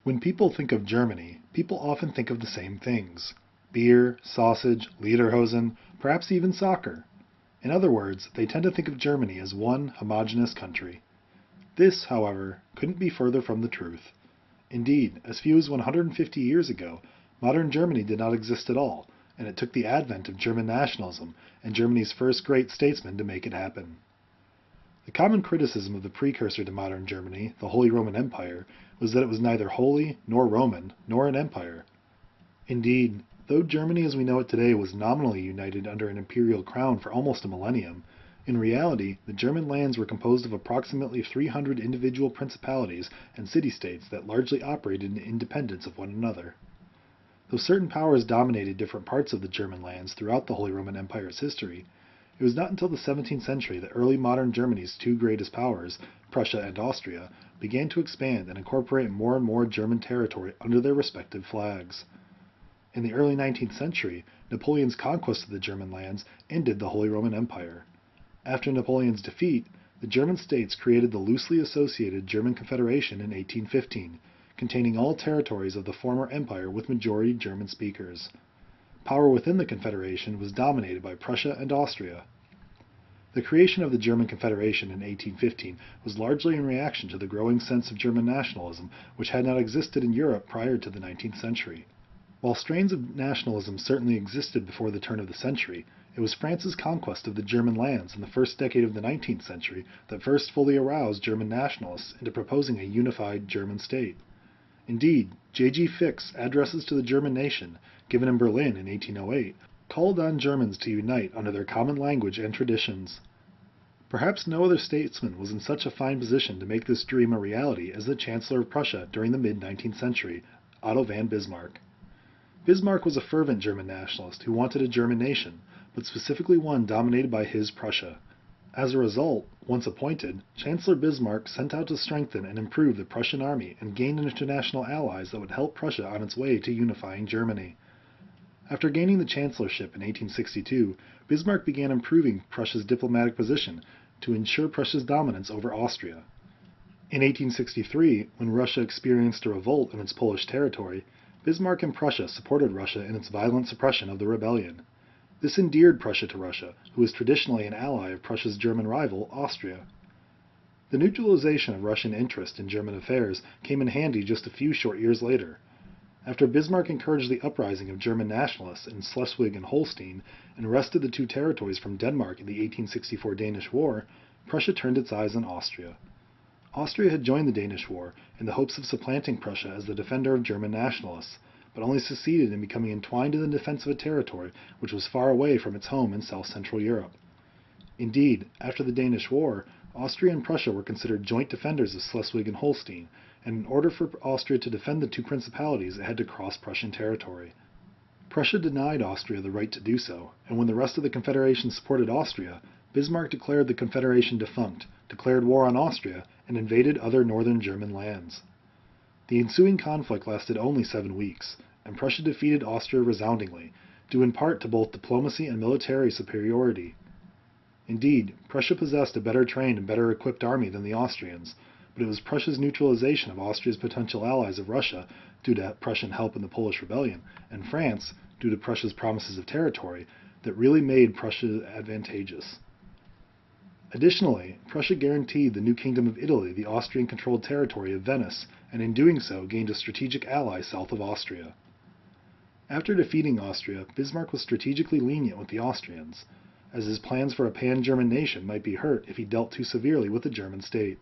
When people think of Germany, people often think of the same things: beer, sausage, lederhosen, perhaps even soccer. In other words, they tend to think of Germany as one homogeneous country. This, however, couldn't be further from the truth. Indeed, as few as 150 years ago, modern Germany did not exist at all, and it took the advent of German nationalism and Germany's first great statesman to make it happen. The common criticism of the precursor to modern Germany, the Holy Roman Empire, was that it was neither holy, nor Roman, nor an empire. Indeed, though Germany as we know it today was nominally united under an imperial crown for almost a millennium, in reality the German lands were composed of approximately 300 individual principalities and city-states that largely operated in independence of one another. Though certain powers dominated different parts of the German lands throughout the Holy Roman Empire's history, it was not until the 17th century that early modern Germany's two greatest powers, Prussia and Austria, began to expand and incorporate more and more German territory under their respective flags. In the early 19th century, Napoleon's conquest of the German lands ended the Holy Roman Empire. After Napoleon's defeat, the German states created the loosely associated German Confederation in 1815, containing all territories of the former empire with majority German speakers. Power within the Confederation was dominated by Prussia and Austria. The creation of the German Confederation in 1815 was largely in reaction to the growing sense of German nationalism which had not existed in Europe prior to the 19th century. While strains of nationalism certainly existed before the turn of the century, it was France's conquest of the German lands in the first decade of the 19th century that first fully aroused German nationalists into proposing a unified German state. Indeed, J.G. Fick's Addresses to the German Nation, given in Berlin in 1808, called on Germans to unite under their common language and traditions. Perhaps no other statesman was in such a fine position to make this dream a reality as the Chancellor of Prussia during the mid-19th century, Otto von Bismarck. Bismarck was a fervent German nationalist who wanted a German nation, but specifically one dominated by his Prussia. As a result, once appointed, Chancellor Bismarck sent out to strengthen and improve the Prussian army and gain international allies that would help Prussia on its way to unifying Germany. After gaining the chancellorship in 1862, Bismarck began improving Prussia's diplomatic position to ensure Prussia's dominance over Austria. In 1863, when Russia experienced a revolt in its Polish territory, Bismarck and Prussia supported Russia in its violent suppression of the rebellion. This endeared Prussia to Russia, who was traditionally an ally of Prussia's German rival, Austria. The neutralization of Russian interest in German affairs came in handy just a few short years later. After Bismarck encouraged the uprising of German nationalists in Schleswig and Holstein and wrested the two territories from Denmark in the 1864 Danish War, Prussia turned its eyes on Austria. Austria had joined the Danish War in the hopes of supplanting Prussia as the defender of German nationalists, but only succeeded in becoming entwined in the defense of a territory which was far away from its home in south-central Europe. Indeed, after the Danish War, Austria and Prussia were considered joint defenders of Schleswig and Holstein, and in order for Austria to defend the two principalities, it had to cross Prussian territory. Prussia denied Austria the right to do so, and when the rest of the Confederation supported Austria, Bismarck declared the Confederation defunct, declared war on Austria, and invaded other northern German lands. The ensuing conflict lasted only 7 weeks, and Prussia defeated Austria resoundingly, due in part to both diplomacy and military superiority. Indeed, Prussia possessed a better trained and better equipped army than the Austrians, but it was Prussia's neutralization of Austria's potential allies of Russia, due to Prussian help in the Polish Rebellion, and France, due to Prussia's promises of territory, that really made Prussia advantageous. Additionally, Prussia guaranteed the new Kingdom of Italy the Austrian-controlled territory of Venice, and in doing so gained a strategic ally south of Austria. After defeating Austria, Bismarck was strategically lenient with the Austrians, as his plans for a pan-German nation might be hurt if he dealt too severely with the German state.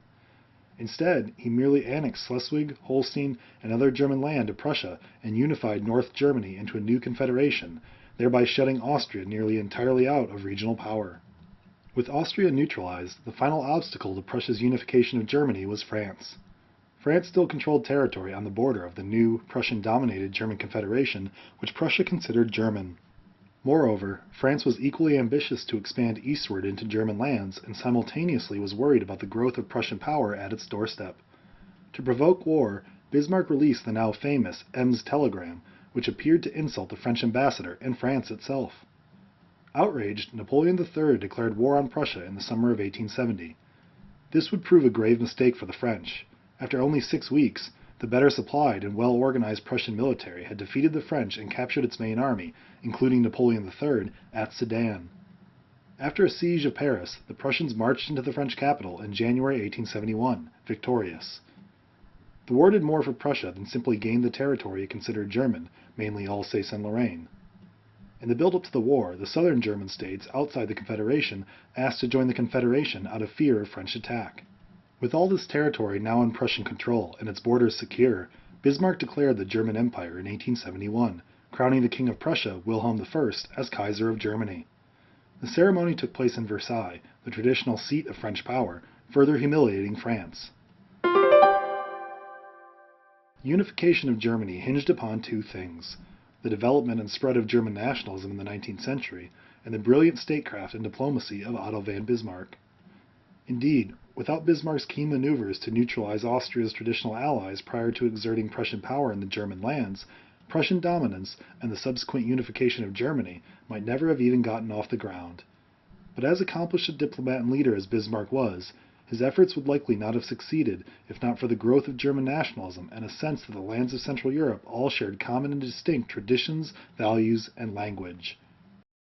Instead, he merely annexed Schleswig, Holstein, and other German land to Prussia and unified North Germany into a new confederation, thereby shutting Austria nearly entirely out of regional power. With Austria neutralized, the final obstacle to Prussia's unification of Germany was France. France still controlled territory on the border of the new, Prussian-dominated German Confederation, which Prussia considered German. Moreover, France was equally ambitious to expand eastward into German lands and simultaneously was worried about the growth of Prussian power at its doorstep. To provoke war, Bismarck released the now famous Ems telegram, which appeared to insult the French ambassador and France itself. Outraged, Napoleon III declared war on Prussia in the summer of 1870. This would prove a grave mistake for the French. After only 6 weeks, The better supplied and well-organized Prussian military had defeated the French and captured its main army, including Napoleon III, at Sedan. After a siege of Paris, the Prussians marched into the French capital in January 1871, victorious. The war did more for Prussia than simply gain the territory it considered German, mainly Alsace and Lorraine. In the build-up to the war, the southern German states outside the Confederation asked to join the Confederation out of fear of French attack. With all this territory now in Prussian control and its borders secure, Bismarck declared the German Empire in 1871, crowning the King of Prussia, Wilhelm I, as Kaiser of Germany. The ceremony took place in Versailles, the traditional seat of French power, further humiliating France. Unification of Germany hinged upon two things: the development and spread of German nationalism in the 19th century, and the brilliant statecraft and diplomacy of Otto von Bismarck. Indeed, without Bismarck's keen maneuvers to neutralize Austria's traditional allies prior to exerting Prussian power in the German lands, Prussian dominance and the subsequent unification of Germany might never have even gotten off the ground. But as accomplished a diplomat and leader as Bismarck was, his efforts would likely not have succeeded if not for the growth of German nationalism and a sense that the lands of Central Europe all shared common and distinct traditions, values, and language.